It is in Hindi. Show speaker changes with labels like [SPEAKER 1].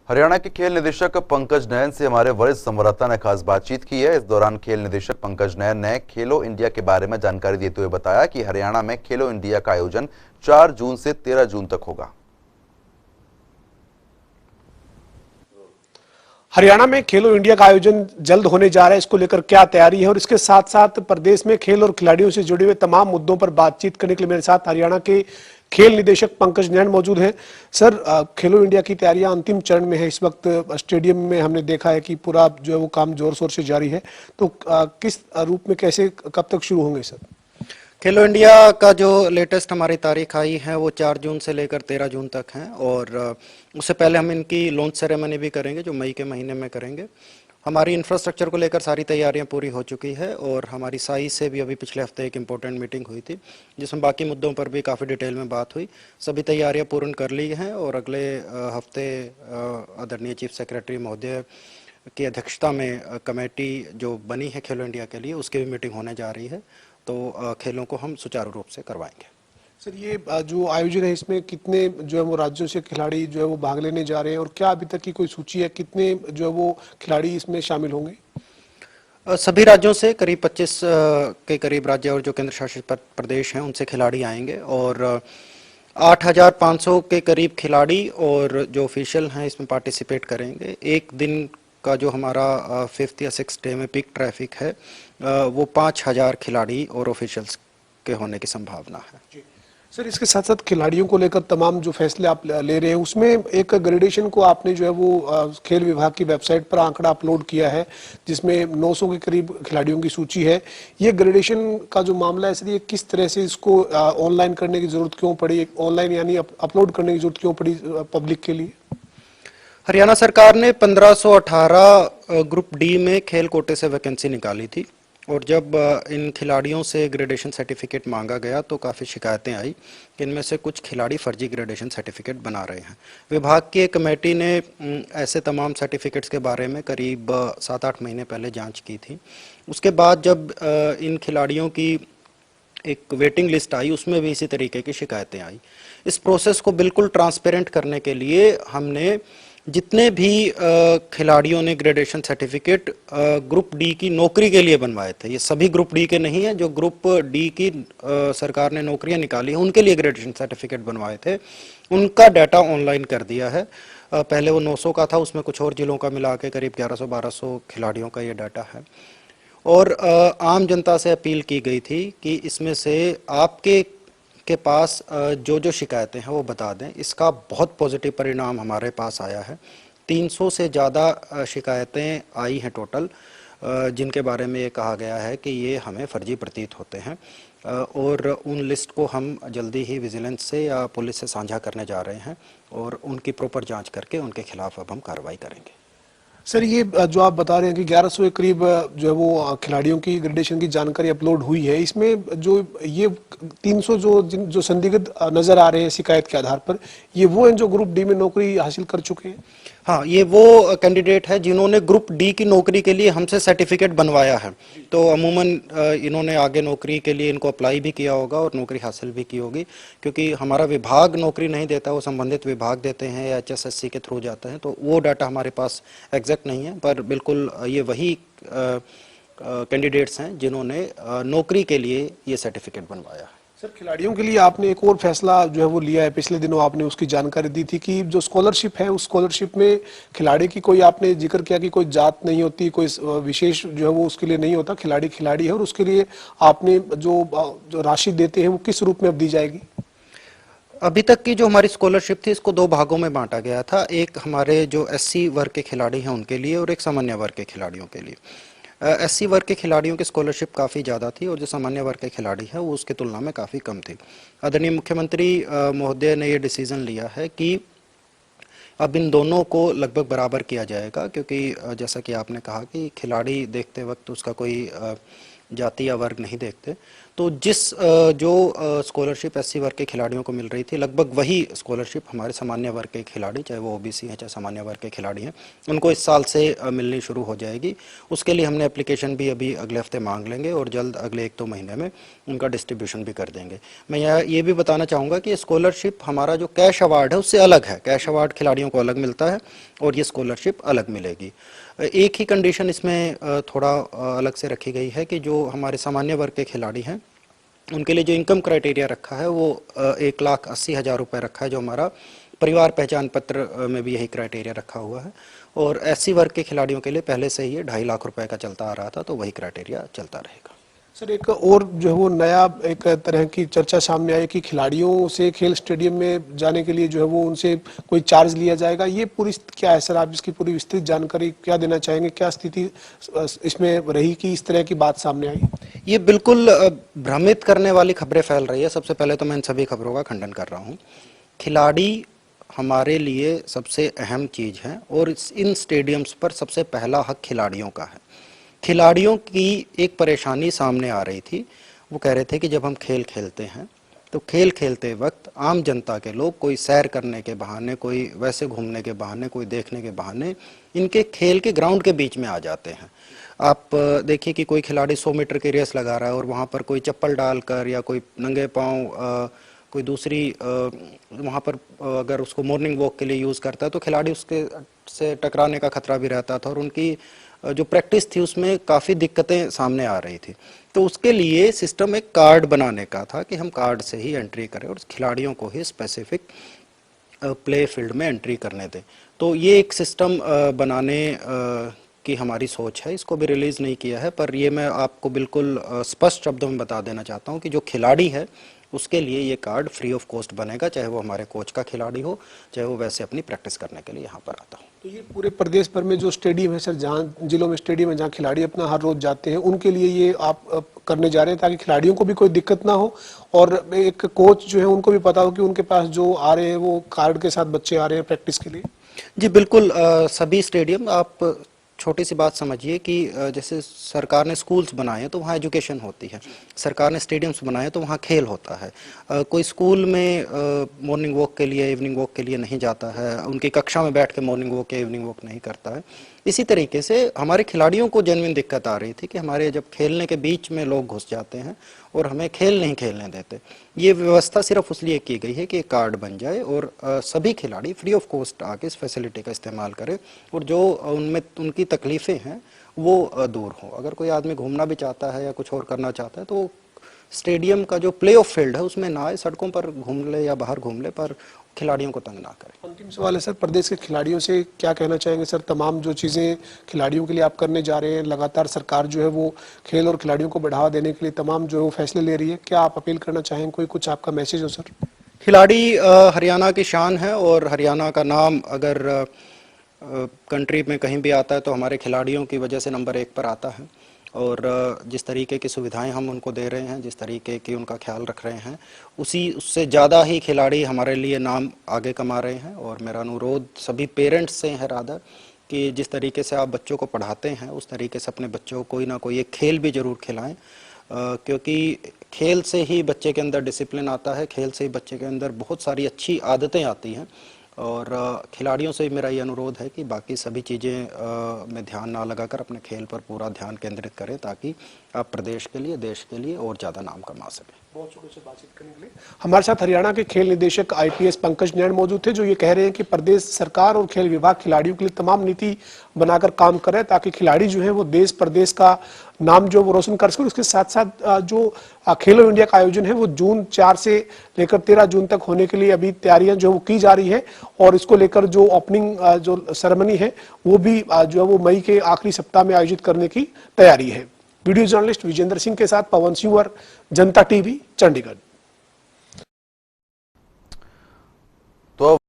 [SPEAKER 1] हरियाणा के खेल निदेशक पंकज नयन से हमारे वरिष्ठ संवाददाता ने खास बातचीत की है। इस दौरान खेल निदेशक पंकज नयन ने खेलो इंडिया के बारे में जानकारी देते हुए बताया कि हरियाणा में खेलो इंडिया का आयोजन 4 जून से 13 जून तक होगा।
[SPEAKER 2] हरियाणा में खेलो इंडिया का आयोजन जल्द होने जा रहा है, इसको लेकर क्या तैयारी है और इसके साथ साथ प्रदेश में खेल और खिलाड़ियों से जुड़े हुए तमाम मुद्दों पर बातचीत करने के लिए मेरे साथ हरियाणा के खेल निदेशक पंकज नयन मौजूद हैं। सर, खेलो इंडिया की तैयारियां अंतिम चरण में है। इस वक्त स्टेडियम में हमने देखा है कि पूरा जो है वो काम जोर शोर से जारी है, तो किस रूप में, कैसे, कब तक शुरू होंगे सर?
[SPEAKER 3] खेलो इंडिया का जो लेटेस्ट हमारी तारीख आई है वो 4 जून से लेकर 13 जून तक है और उससे पहले हम इनकी लॉन्च सेरेमनी भी करेंगे जो मई के महीने में करेंगे। हमारी इंफ्रास्ट्रक्चर को लेकर सारी तैयारियां पूरी हो चुकी है और हमारी साई से भी अभी पिछले हफ्ते एक इम्पोर्टेंट मीटिंग हुई थी जिसमें बाकी मुद्दों पर भी काफ़ी डिटेल में बात हुई। सभी तैयारियां पूर्ण कर ली हैं और अगले हफ्ते आदरणीय चीफ सेक्रेटरी महोदय की अध्यक्षता में कमेटी जो बनी है खेलो इंडिया के लिए उसकी भी मीटिंग होने जा रही है, तो खेलों को हम सुचारू रूप से करवाएंगे।
[SPEAKER 2] सर, ये जो आयोजन है इसमें कितने जो है वो राज्यों से खिलाड़ी जो है वो भाग लेने जा रहे हैं और क्या अभी तक की कोई सूची है, कितने जो है वो खिलाड़ी इसमें शामिल होंगे?
[SPEAKER 3] सभी राज्यों से करीब 25 के करीब राज्य और जो केंद्र शासित प्रदेश हैं उनसे खिलाड़ी आएंगे और 8,500 के करीब खिलाड़ी और जो ऑफिशियल हैं इसमें पार्टिसिपेट करेंगे। एक दिन का जो हमारा 5th या 6th डे में पीक ट्रैफिक है वो 5,000 खिलाड़ी और ऑफिशियल्स के होने की संभावना है।
[SPEAKER 2] सर, इसके साथ साथ खिलाड़ियों को लेकर तमाम जो फैसले आप ले रहे हैं उसमें एक ग्रेडेशन को आपने जो है वो खेल विभाग की वेबसाइट पर आंकड़ा अपलोड किया है जिसमें 900 के करीब खिलाड़ियों की सूची है। ये ग्रेडेशन का जो मामला है सर, ये किस तरह से इसको ऑनलाइन करने की जरूरत क्यों पड़ी, ऑनलाइन यानी अपलोड करने की जरूरत क्यों पड़ी पब्लिक के लिए?
[SPEAKER 3] हरियाणा सरकार ने 1518 ग्रुप डी में खेल कोटे से वैकेंसी निकाली थी और जब इन खिलाड़ियों से ग्रेडेशन सर्टिफिकेट मांगा गया तो काफ़ी शिकायतें आई कि इनमें से कुछ खिलाड़ी फर्जी ग्रेडेशन सर्टिफिकेट बना रहे हैं। विभाग की एक कमेटी ने ऐसे तमाम सर्टिफिकेट्स के बारे में करीब 7-8 महीने पहले जांच की थी। उसके बाद जब इन खिलाड़ियों की एक वेटिंग लिस्ट आई उसमें भी इसी तरीके की शिकायतें आई। इस प्रोसेस को बिल्कुल ट्रांसपेरेंट करने के लिए हमने जितने भी खिलाड़ियों ने ग्रेडेशन सर्टिफिकेट ग्रुप डी की नौकरी के लिए बनवाए थे, ये सभी ग्रुप डी के नहीं है, जो ग्रुप डी की सरकार ने नौकरियां निकाली हैं उनके लिए ग्रेडेशन सर्टिफिकेट बनवाए थे, उनका डाटा ऑनलाइन कर दिया है। पहले वो 900 का था, उसमें कुछ और जिलों का मिला के करीब 1100-1200 खिलाड़ियों का ये डाटा है। और आम जनता से अपील की गई थी कि इसमें से आपके पास जो जो शिकायतें हैं वो बता दें। इसका बहुत पॉजिटिव परिणाम हमारे पास आया है। 300 से ज़्यादा शिकायतें आई हैं टोटल, जिनके बारे में ये कहा गया है कि ये हमें फर्जी प्रतीत होते हैं और उन लिस्ट को हम जल्दी ही विजिलेंस से या पुलिस से साझा करने जा रहे हैं और उनकी प्रॉपर जांच करके उनके खिलाफ अब हम कार्रवाई करेंगे।
[SPEAKER 2] सर, ये जो आप बता रहे हैं कि 1100 के करीब जो है वो खिलाड़ियों की ग्रेडेशन की जानकारी अपलोड हुई है, इसमें जो ये 300 जो संदिग्ध नजर आ रहे हैं शिकायत के आधार पर, ये वो हैं जो ग्रुप डी में नौकरी हासिल कर चुके हैं?
[SPEAKER 3] हाँ, ये वो कैंडिडेट है जिन्होंने ग्रुप डी की नौकरी के लिए हमसे सर्टिफिकेट बनवाया है। तो अमूमन इन्होंने आगे नौकरी के लिए इनको अप्लाई भी किया होगा और नौकरी हासिल भी की होगी, क्योंकि हमारा विभाग नौकरी नहीं देता, वो संबंधित विभाग देते हैं या HSSC के थ्रू जाते हैं, तो वो डाटा हमारे पास एग्जैक्ट नहीं है, पर बिल्कुल ये वही कैंडिडेट्स हैं जिन्होंने नौकरी के लिए ये सर्टिफिकेट बनवाया है।
[SPEAKER 2] सर, खिलाड़ियों के लिए आपने एक और फैसला जो है वो लिया है, पिछले दिनों आपने उसकी जानकारी दी थी कि जो स्कॉलरशिप है उस स्कॉलरशिप में खिलाड़ी की कोई, आपने जिक्र किया कि कोई जात नहीं होती, कोई विशेष जो है वो उसके लिए नहीं होता, खिलाड़ी खिलाड़ी है और उसके लिए आपने जो राशि देते हैं वो किस रूप में अब दी जाएगी?
[SPEAKER 3] अभी तक की जो हमारी स्कॉलरशिप थी इसको 2 भागों में बांटा गया था, एक हमारे जो SC वर्ग के खिलाड़ी हैं उनके लिए और एक सामान्य वर्ग के खिलाड़ियों के लिए। SC वर्ग के खिलाड़ियों की स्कॉलरशिप काफ़ी ज़्यादा थी और जो सामान्य वर्ग के खिलाड़ी हैं वो उसकी तुलना में काफ़ी कम थी। आदरणीय मुख्यमंत्री महोदय ने ये डिसीज़न लिया है कि अब इन दोनों को लगभग बराबर किया जाएगा, क्योंकि जैसा कि आपने कहा कि खिलाड़ी देखते वक्त उसका कोई जाति या वर्ग नहीं देखते, तो जिस जो स्कॉलरशिप एससी वर्ग के खिलाड़ियों को मिल रही थी, लगभग वही स्कॉलरशिप हमारे सामान्य वर्ग के खिलाड़ी, चाहे वो ओबीसी हैं चाहे सामान्य वर्ग के खिलाड़ी हैं, उनको इस साल से मिलनी शुरू हो जाएगी। उसके लिए हमने एप्लीकेशन भी अभी अगले हफ्ते मांग लेंगे और जल्द अगले 1-2 महीने में उनका डिस्ट्रीब्यूशन भी कर देंगे। मैं ये भी बताना चाहूँगा कि ये स्कॉलरशिप हमारा जो कैश अवार्ड है उससे अलग है। कैश अवार्ड खिलाड़ियों को अलग मिलता है और ये स्कॉलरशिप अलग मिलेगी। एक ही कंडीशन इसमें थोड़ा अलग से रखी गई है कि जो हमारे सामान्य वर्ग के खिलाड़ी हैं उनके लिए जो इनकम क्राइटेरिया रखा है वो 1,80,000 रुपये रखा है, जो हमारा परिवार पहचान पत्र में भी यही क्राइटेरिया रखा हुआ है। और एससी वर्ग के खिलाड़ियों के लिए पहले से ही 2.5 लाख रुपए का चलता आ रहा था, तो वही क्राइटेरिया चलता रहेगा।
[SPEAKER 2] सर, एक और जो है वो नया एक तरह की चर्चा सामने आई कि खिलाड़ियों से खेल स्टेडियम में जाने के लिए जो है वो उनसे कोई चार्ज लिया जाएगा। ये पूरी क्या है सर, आप इसकी पूरी विस्तृत जानकारी क्या देना चाहेंगे? क्या स्थिति इसमें रही कि इस तरह की बात सामने आई?
[SPEAKER 3] ये बिल्कुल भ्रमित करने वाली खबरें फैल रही है। सबसे पहले तो मैं इन सभी खबरों का खंडन कर रहा हूँ। खिलाड़ी हमारे लिए सबसे अहम चीज़ है और इन स्टेडियम्स पर सबसे पहला हक खिलाड़ियों का है। खिलाड़ियों की एक परेशानी सामने आ रही थी। वो कह रहे थे कि जब हम खेल खेलते हैं तो खेल खेलते वक्त आम जनता के लोग कोई सैर करने के बहाने, कोई वैसे घूमने के बहाने, कोई देखने के बहाने इनके खेल के ग्राउंड के बीच में आ जाते हैं। आप देखिए कि कोई खिलाड़ी 100 मीटर की रेस लगा रहा है और वहाँ पर कोई चप्पल डालकर या कोई नंगे पाँव कोई दूसरी वहाँ पर अगर उसको मॉर्निंग वॉक के लिए यूज़ करता है तो खिलाड़ी उसके से टकराने का खतरा भी रहता था और उनकी जो प्रैक्टिस थी उसमें काफ़ी दिक्कतें सामने आ रही थी। तो उसके लिए सिस्टम एक कार्ड बनाने का था कि हम कार्ड से ही एंट्री करें और खिलाड़ियों को ही स्पेसिफिक प्ले फील्ड में एंट्री करने दें। तो ये एक सिस्टम बनाने की हमारी सोच है। इसको भी रिलीज़ नहीं किया है, पर ये मैं आपको बिल्कुल स्पष्ट शब्दों में बता देना चाहता हूँ कि जो खिलाड़ी है उसके लिए ये कार्ड फ्री ऑफ कॉस्ट बनेगा, चाहे वो हमारे कोच का खिलाड़ी हो, चाहे वो वैसे अपनी प्रैक्टिस करने के लिए यहाँ पर आता हो।
[SPEAKER 2] तो ये पूरे प्रदेश भर में जो स्टेडियम है सर, जहाँ जिलों में स्टेडियम है जहाँ खिलाड़ी अपना हर रोज जाते हैं, उनके लिए ये आप करने जा रहे हैं ताकि खिलाड़ियों को भी कोई दिक्कत ना हो और एक कोच जो है उनको भी पता हो कि उनके पास जो आ रहे हैं वो कार्ड के साथ बच्चे आ रहे हैं प्रैक्टिस के लिए।
[SPEAKER 3] जी बिल्कुल, सभी स्टेडियम, आप छोटी सी बात समझिए कि जैसे सरकार ने स्कूल्स बनाए हैं तो वहाँ एजुकेशन होती है, सरकार ने स्टेडियम्स बनाए तो वहाँ खेल होता है। कोई स्कूल में मॉर्निंग वॉक के लिए, इवनिंग वॉक के लिए नहीं जाता है, उनकी कक्षा में बैठ के मॉर्निंग वॉक या इवनिंग वॉक नहीं करता है। इसी तरीके से हमारे खिलाड़ियों को जेन्युइन दिक्कत आ रही थी कि हमारे जब खेलने के बीच में लोग घुस जाते हैं और हमें खेल नहीं खेलने देते। ये व्यवस्था सिर्फ इसलिए की गई है कि एक कार्ड बन जाए और सभी खिलाड़ी फ्री ऑफ कॉस्ट आके इस फैसिलिटी का इस्तेमाल करें और जो उनमें उनकी तकलीफ़ें हैं वो दूर हो। अगर कोई आदमी घूमना भी चाहता है या कुछ और करना चाहता है तो स्टेडियम का जो प्ले ऑफ फील्ड है उसमें ना आए, सड़कों पर घूम ले या बाहर घूम ले, पर खिलाड़ियों को तंग ना करें।
[SPEAKER 2] अंतिम सवाल है सर, प्रदेश के खिलाड़ियों से क्या कहना चाहेंगे सर? तमाम जो चीज़ें खिलाड़ियों के लिए आप करने जा रहे हैं, लगातार सरकार जो है वो खेल और खिलाड़ियों को बढ़ावा देने के लिए तमाम जो है वो फैसले ले रही है, क्या आप अपील करना चाहेंगे? कोई कुछ आपका मैसेज हो सर?
[SPEAKER 3] खिलाड़ी हरियाणा की शान है और हरियाणा का नाम अगर कंट्री में कहीं भी आता है तो हमारे खिलाड़ियों की वजह से नंबर 1 पर आता है। और जिस तरीके की सुविधाएं हम उनको दे रहे हैं, जिस तरीके की उनका ख्याल रख रहे हैं, उससे ज़्यादा ही खिलाड़ी हमारे लिए नाम आगे कमा रहे हैं। और मेरा अनुरोध सभी पेरेंट्स से है रादर कि जिस तरीके से आप बच्चों को पढ़ाते हैं उस तरीके से अपने बच्चों को कोई ना कोई एक खेल भी ज़रूर खिलाएं, क्योंकि खेल से ही बच्चे के अंदर डिसिप्लिन आता है, खेल से ही बच्चे के अंदर बहुत सारी अच्छी आदतें आती हैं। और खिलाड़ियों से मेरा ये अनुरोध है कि बाकी सभी चीज़ें में ध्यान ना लगाकर अपने खेल पर पूरा ध्यान केंद्रित करें ताकि आप प्रदेश के लिए, देश के लिए और ज़्यादा नाम कमा सकें।
[SPEAKER 2] बहुत शुक्रिया से बातचीत करने के लिए। हमारे साथ हरियाणा के खेल निदेशक आईपीएस पंकज नैन मौजूद थे, जो ये कह रहे हैं कि प्रदेश सरकार और खेल विभाग खिलाड़ियों के लिए तमाम नीति बनाकर काम करे ताकि खिलाड़ी जो है वो देश प्रदेश का नाम जो वो रोशन कर सके। उसके साथ साथ जो खेलो इंडिया का आयोजन है वो जून 4 से लेकर 13 जून तक होने के लिए अभी तैयारियां जो वो की जा रही है और इसको लेकर जो ओपनिंग जो सेरेमनी है वो भी जो है वो मई के आखिरी सप्ताह में आयोजित करने की तैयारी है। वीडियो जर्नलिस्ट विजेंद्र सिंह के साथ पवन सिंह, जनता टीवी, चंडीगढ़।
[SPEAKER 1] तो